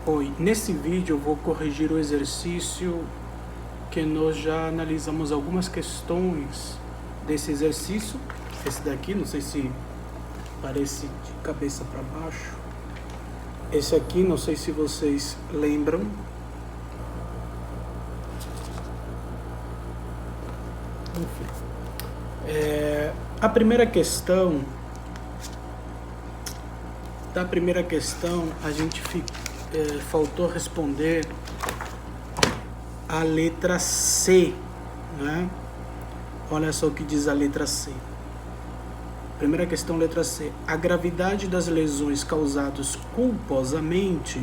Oi, nesse vídeo eu vou corrigir o exercício que nós já analisamos algumas questões desse exercício. Esse daqui, não sei se parece de cabeça para baixo. Esse aqui, não sei se vocês lembram. Enfim, a primeira questão, a gente faltou responder a letra C, né? Olha só o que diz a letra C. Primeira questão, letra C. A gravidade das lesões causadas culposamente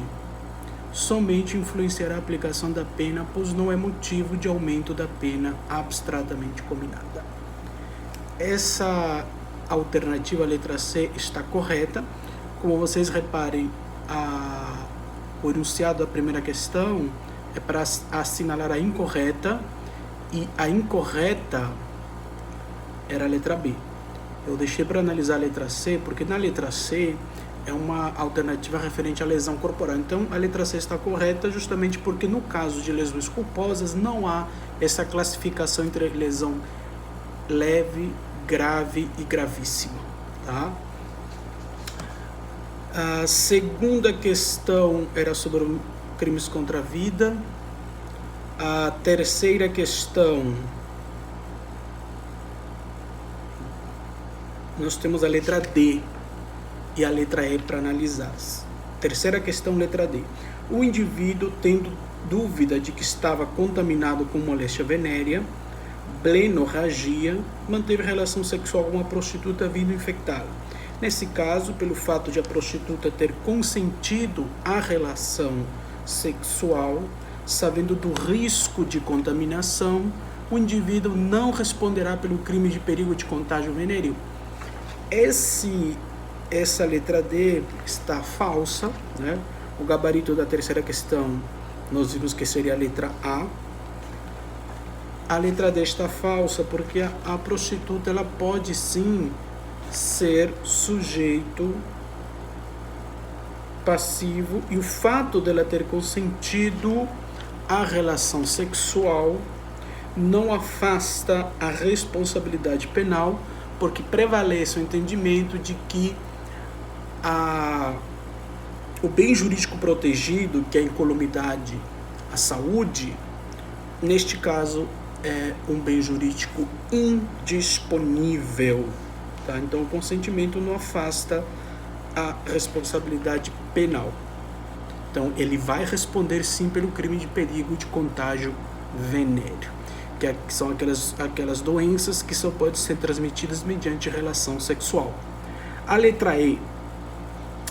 somente influenciará a aplicação da pena, pois não é motivo de aumento da pena abstratamente combinada. Essa alternativa, letra C, está correta. Como vocês reparem, o enunciado da primeira questão é para assinalar a incorreta, e a incorreta era a letra B. Eu deixei para analisar a letra C, porque na letra C é uma alternativa referente à lesão corporal. Então, a letra C está correta justamente porque no caso de lesões culposas não há essa classificação entre lesão leve, grave e gravíssima, tá? A segunda questão era sobre crimes contra a vida. A terceira questão, nós temos a letra D e a letra E para analisar. Terceira questão, letra D. O indivíduo, tendo dúvida de que estava contaminado com moléstia venérea, blenorragia, manteve relação sexual com uma prostituta vindo infectá-la. Nesse caso, pelo fato de a prostituta ter consentido a relação sexual, sabendo do risco de contaminação, o indivíduo não responderá pelo crime de perigo de contágio venéreo. Essa letra D está falsa, né? O gabarito da terceira questão, nós vimos que seria a letra A. A letra D está falsa porque a prostituta ela pode sim ser sujeito passivo, e o fato dela ter consentido a relação sexual não afasta a responsabilidade penal, porque prevalece o entendimento de que o bem jurídico protegido, que é a incolumidade, a saúde, neste caso é um bem jurídico indisponível, tá? Então o consentimento não afasta a responsabilidade penal. Então ele vai responder sim pelo crime de perigo de contágio venéreo, que são aquelas doenças que só podem ser transmitidas mediante relação sexual. A letra E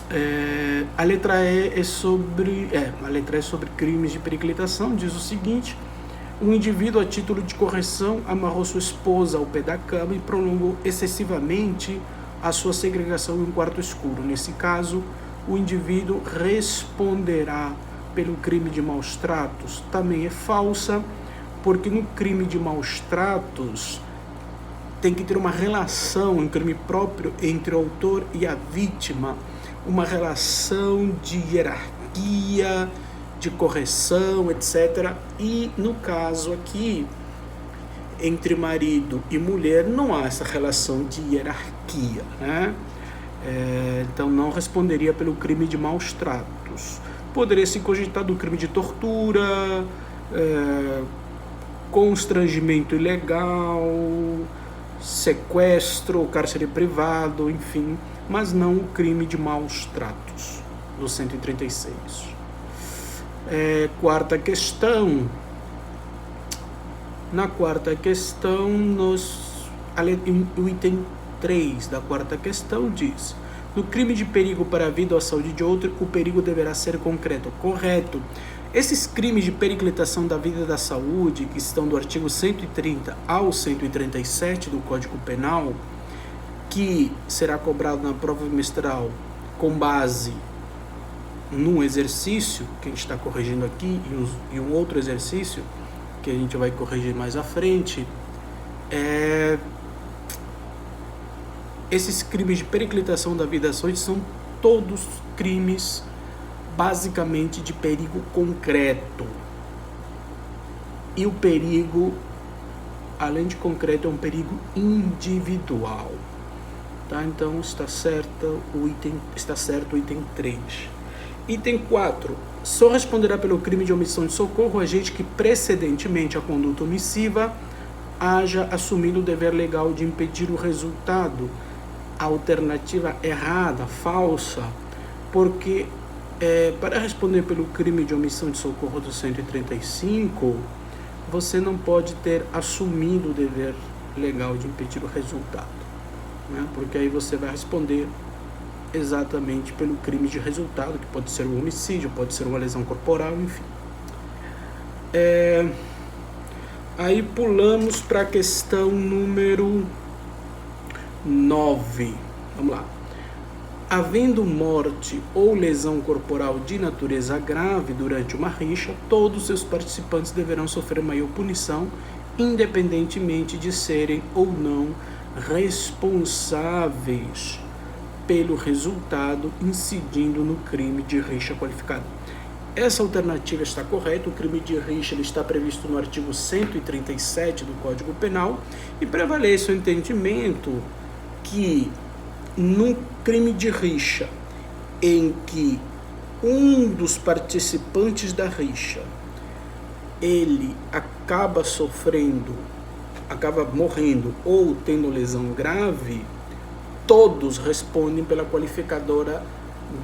é sobre crimes de periclitação. Diz o seguinte: um indivíduo, a título de correção, amarrou sua esposa ao pé da cama e prolongou excessivamente a sua segregação em um quarto escuro. Nesse caso, o indivíduo responderá pelo crime de maus tratos. Também é falsa, porque no crime de maus tratos tem que ter uma relação, um crime próprio entre o autor e a vítima, uma relação de hierarquia, de correção, etc. E no caso aqui, entre marido e mulher, não há essa relação de hierarquia, né? Então não responderia pelo crime de maus tratos. Poderia se cogitar do crime de tortura, constrangimento ilegal, sequestro, cárcere privado, enfim, mas não o crime de maus tratos, do 136. Quarta questão. Na quarta questão, o item 3 da quarta questão diz: no crime de perigo para a vida ou a saúde de outro, o perigo deverá ser concreto. Correto. Esses crimes de periclitação da vida e da saúde, que estão do artigo 130 ao 137 do Código Penal, que será cobrado na prova bimestral com base num exercício que a gente está corrigindo aqui e um outro exercício que a gente vai corrigir mais à frente, esses crimes de periclitação da vida e da saúde são todos crimes basicamente de perigo concreto. E o perigo, além de concreto, é um perigo individual. Tá? Então está certo o item 3. Item 4. Só responderá pelo crime de omissão de socorro o agente que precedentemente à conduta omissiva haja assumido o dever legal de impedir o resultado. A alternativa errada, falsa, porque para responder pelo crime de omissão de socorro do 135, você não pode ter assumido o dever legal de impedir o resultado, né? Porque aí você vai responder exatamente pelo crime de resultado, que pode ser um homicídio, pode ser uma lesão corporal, enfim. Aí pulamos para a questão número 9. Vamos lá. Havendo morte ou lesão corporal de natureza grave durante uma rixa, todos os seus participantes deverão sofrer maior punição, independentemente de serem ou não responsáveis pelo resultado, incidindo no crime de rixa qualificado. Essa alternativa está correta. O crime de rixa ele está previsto no artigo 137 do Código Penal e prevalece o entendimento que num crime de rixa em que um dos participantes da rixa ele acaba morrendo ou tendo lesão grave, todos respondem pela qualificadora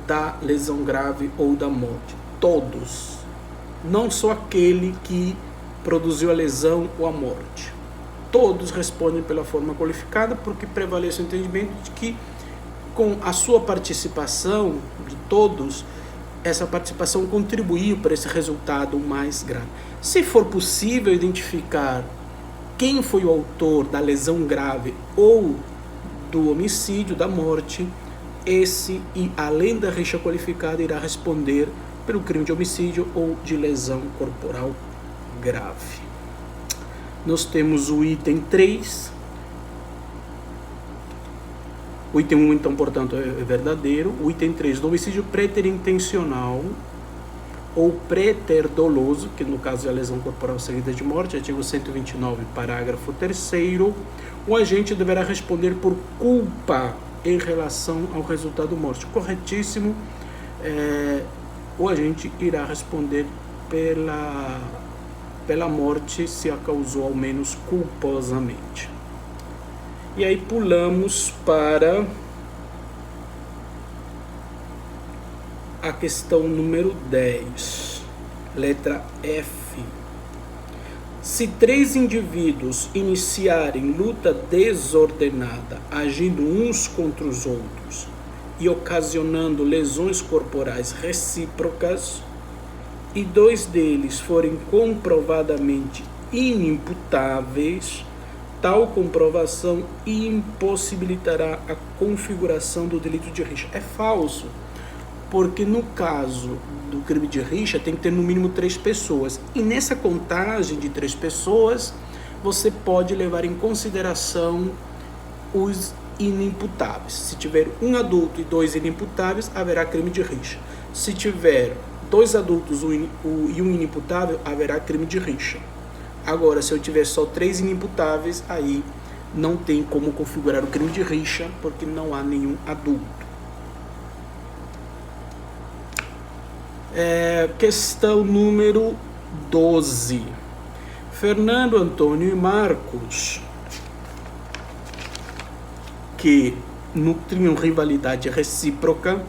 da lesão grave ou da morte. Todos. Não só aquele que produziu a lesão ou a morte. Todos respondem pela forma qualificada, porque prevalece o entendimento de que com a sua participação de todos, essa participação contribuiu para esse resultado mais grave. Se for possível identificar quem foi o autor da lesão grave ou do homicídio, da morte, esse, e além da rixa qualificada, irá responder pelo crime de homicídio ou de lesão corporal grave. Nós temos o item 3. O item 1, então, portanto, é verdadeiro. O item 3, do homicídio preterintencional ou preterdoloso, que no caso é a lesão corporal seguida de morte, artigo 129, parágrafo 3º, o agente deverá responder por culpa em relação ao resultado da morte. Corretíssimo. O agente irá responder pela morte se a causou ao menos culposamente. E aí pulamos para a questão número 10, letra F. Se 3 indivíduos iniciarem luta desordenada, agindo uns contra os outros e ocasionando lesões corporais recíprocas, e 2 deles forem comprovadamente inimputáveis, tal comprovação impossibilitará a configuração do delito de rixa. É falso, porque no caso do crime de rixa tem que ter no mínimo 3 pessoas. E nessa contagem de 3 pessoas, você pode levar em consideração os inimputáveis. Se tiver um adulto e 2 inimputáveis, haverá crime de rixa. Se tiver 2 adultos e um inimputável, haverá crime de rixa. Agora, se eu tiver só 3 inimputáveis, aí não tem como configurar o crime de rixa, porque não há nenhum adulto. Questão número 12. Fernando, Antônio e Marcos, que nutriam rivalidade recíproca,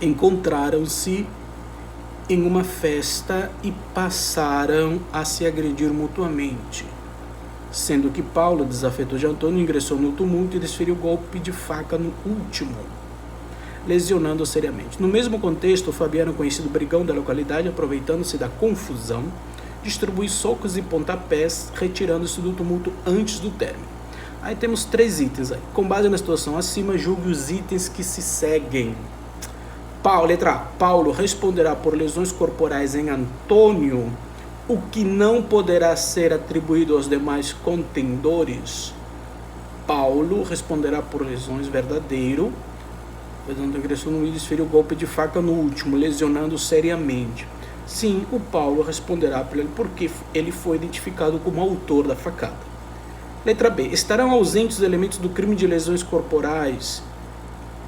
encontraram-se em uma festa e passaram a se agredir mutuamente, sendo que Paulo, desafetou de Antônio, ingressou no tumulto e desferiu golpe de faca no último, lesionando-o seriamente. No mesmo contexto, o Fabiano, conhecido brigão da localidade, aproveitando-se da confusão, distribui socos e pontapés, retirando-se do tumulto antes do término. Aí temos 3 itens aí. Com base na situação acima, julgue os itens que se seguem. Letra A. Paulo responderá por lesões corporais em Antônio, o que não poderá ser atribuído aos demais contendores. Paulo responderá por lesões verdadeiro, Portanto, agressor no vídeo desferiu golpe de faca no último, lesionando seriamente. Sim, o Paulo responderá para ele porque ele foi identificado como autor da facada. Letra B. Estarão ausentes os elementos do crime de lesões corporais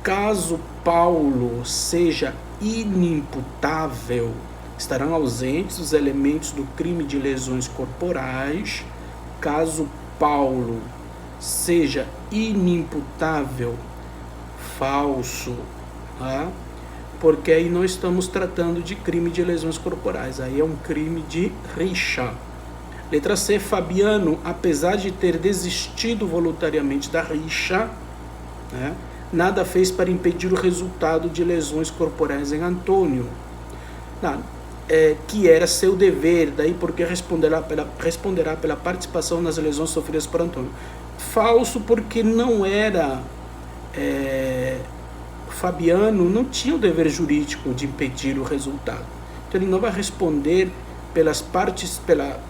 caso Paulo seja inimputável. Estarão ausentes os elementos do crime de lesões corporais caso Paulo seja inimputável. Falso, tá? Porque aí não estamos tratando de crime de lesões corporais, aí é um crime de rixa. Letra C, Fabiano, apesar de ter desistido voluntariamente da rixa, né, nada fez para impedir o resultado de lesões corporais em Antônio, que era seu dever, daí porque responderá pela participação nas lesões sofridas por Antônio. Falso, porque não era... Fabiano não tinha o dever jurídico de impedir o resultado. Então ele não vai responder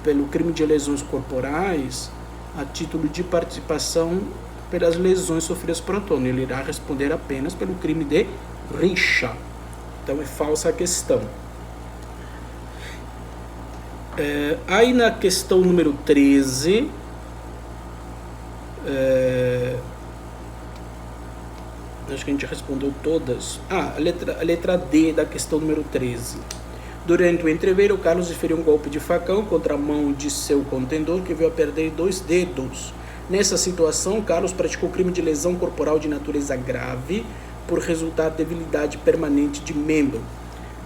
pelo crime de lesões corporais a título de participação pelas lesões sofridas por Antônio. Ele irá responder apenas pelo crime de rixa. Então é falsa a questão. Aí na questão número 13, acho que a gente respondeu todas. A letra D da questão número 13. Durante o entreveiro, Carlos desferiu um golpe de facão contra a mão de seu contendor, que veio a perder 2 dedos. Nessa situação, Carlos praticou crime de lesão corporal de natureza grave por resultado de debilidade permanente de membro.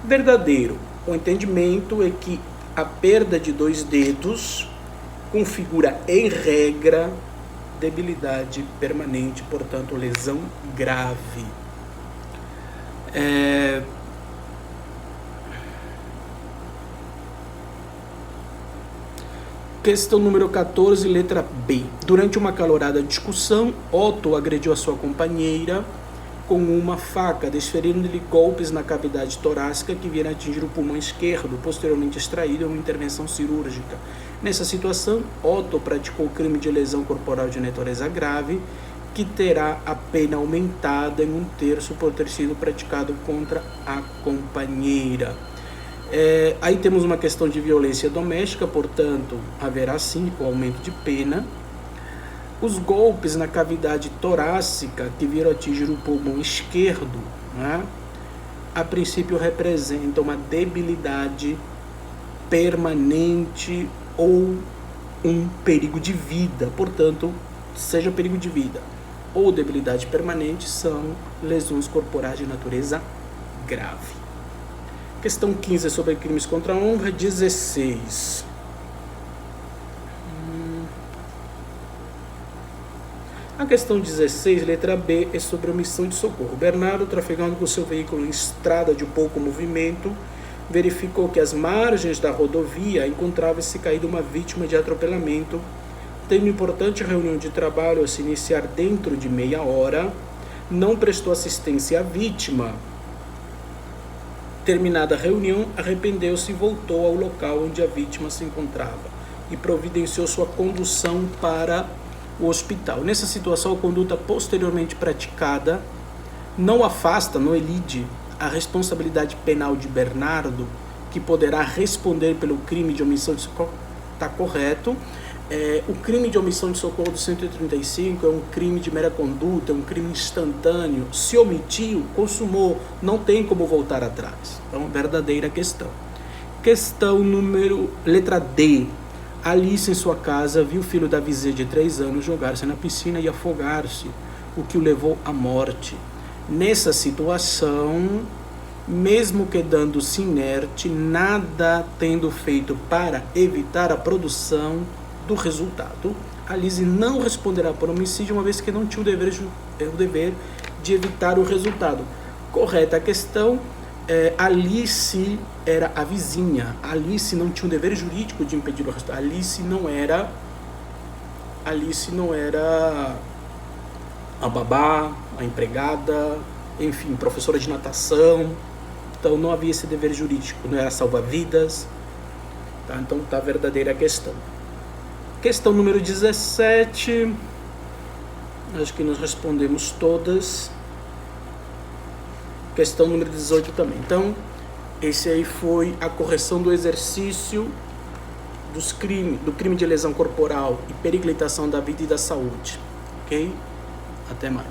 Verdadeiro. O entendimento é que a perda de 2 dedos configura, em regra, debilidade permanente, portanto, lesão grave. Questão número 14, letra B. Durante uma acalorada discussão, Otto agrediu a sua companheira com uma faca, desferindo-lhe golpes na cavidade torácica que vieram atingir o pulmão esquerdo, posteriormente extraído em uma intervenção cirúrgica. Nessa situação, Otto praticou crime de lesão corporal de natureza grave, que terá a pena aumentada em 1/3 por ter sido praticado contra a companheira. Aí temos uma questão de violência doméstica, portanto, haverá sim o aumento de pena. Os golpes na cavidade torácica que viram atingir o pulmão esquerdo, né, a princípio representam uma debilidade permanente ou um perigo de vida. Portanto, seja perigo de vida ou debilidade permanente, são lesões corporais de natureza grave. Questão 15 é sobre crimes contra a honra. 16. A questão 16, letra B, é sobre omissão de socorro. Bernardo, trafegando com seu veículo em estrada de pouco movimento, verificou que às margens da rodovia encontrava-se caída uma vítima de atropelamento. Tendo uma importante reunião de trabalho a se iniciar dentro de meia hora, não prestou assistência à vítima. Terminada a reunião, arrependeu-se e voltou ao local onde a vítima se encontrava e providenciou sua condução para o hospital. Nessa situação, a conduta posteriormente praticada não afasta, não elide a responsabilidade penal de Bernardo, que poderá responder pelo crime de omissão de socorro. Está correto. O crime de omissão de socorro do 135 é um crime de mera conduta, é um crime instantâneo. Se omitiu, consumou, não tem como voltar atrás. Então, verdadeira questão. Questão letra D. Alice, em sua casa, viu o filho da vizinha de 3 anos jogar-se na piscina e afogar-se, o que o levou à morte. Nessa situação, mesmo quedando-se inerte, nada tendo feito para evitar a produção do resultado, Alice não responderá por homicídio, uma vez que não tinha o dever de evitar o resultado. Correta a questão. Alice era a vizinha. Alice não tinha o dever jurídico de impedir o resultado. Alice não era a babá, a empregada, enfim, professora de natação. Então não havia esse dever jurídico, não era salva-vidas. Tá? Então tá verdadeira a questão. Questão número 17, acho que nós respondemos todas. questão número 18 também. Então, esse aí foi a correção do exercício do crime de lesão corporal e periclitação da vida e da saúde. Ok? Até mais.